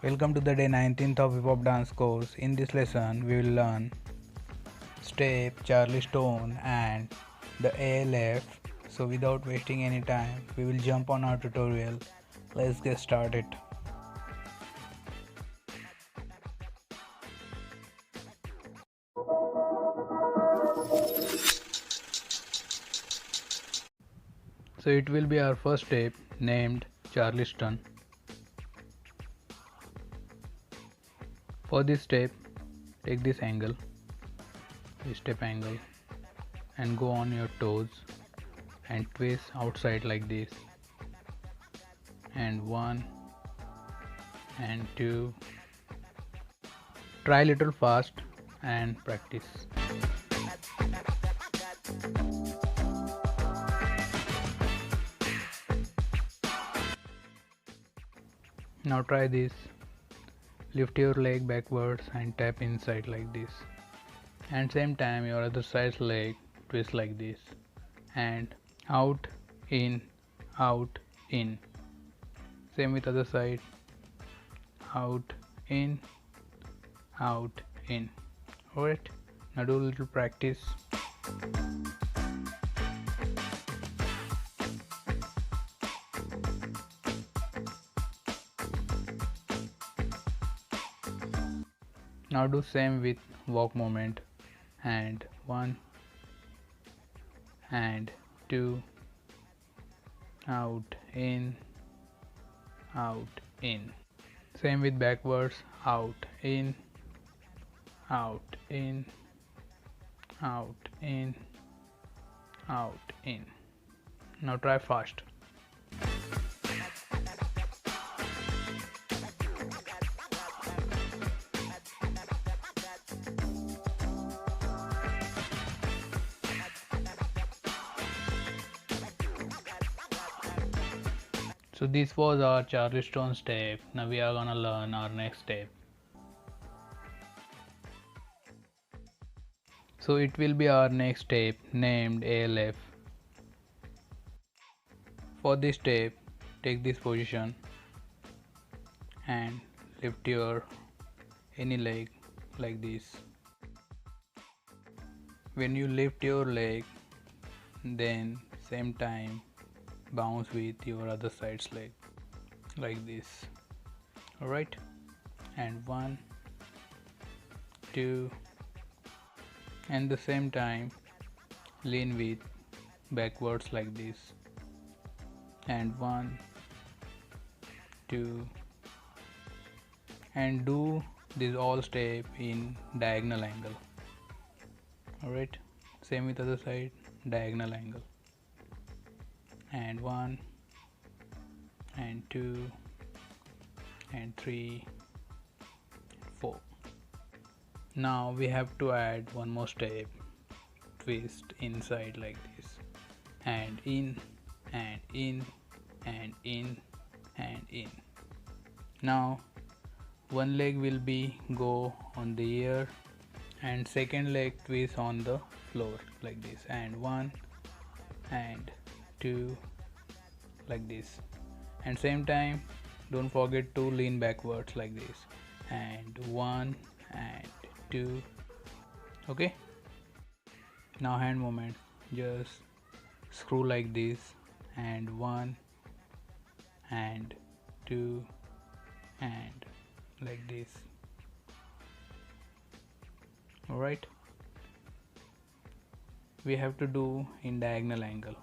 Welcome to the day 19th of hip hop dance course. In this lesson, we will learn step, Charleston and the ALF. So without wasting any time, we will jump on our tutorial. Let's get started. So it will be our first step named Charleston. For this step, take this angle, this step angle, and go on your toes and twist outside like this. And 1 and 2. Try little fast and practice. Now try this. Lift your leg backwards and tap inside like this. And same time your other side's leg twist like this. And out, in, out, in. Same with other side. Out, in, out, in. Alright, now do a little practice. Now do same with walk movement. And 1 and 2, out, in, same with backwards, out, in, out, in, out, in, out, in. Now try fast. So this was our Charleston step. Now we are gonna learn our next step. So it will be our next step named ALF. For this step, take this position and lift your any leg like this. When you lift your leg, then same time bounce with your other side's leg like this. Alright, and 1, 2, and the same time lean with backwards like this. And 1, 2, and do this all step in diagonal angle. Alright, same with other side, diagonal angle. And 1 and 2 and 3, 4. Now we have to add one more step, twist inside like this, and in and in and in and in. Now one leg will be go on the air and second leg twist on the floor like this, and 1 and 2 like this. And same time don't forget to lean backwards like this, and 1 and 2. Okay, now hand movement, just screw like this, and 1 and 2 and like this. Alright, we have to do in diagonal angle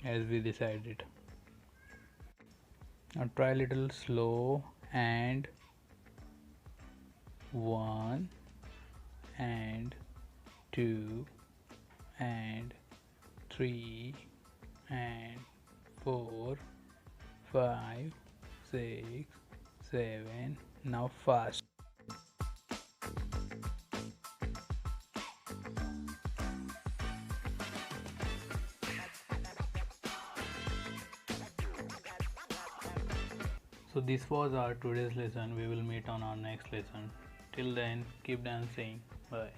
as we decided. Now try little slow, and 1 and 2 and 3 and 4, 5, 6, 7. Now fast. So this was our today's lesson. We will meet on our next lesson. Till then, keep dancing. Bye.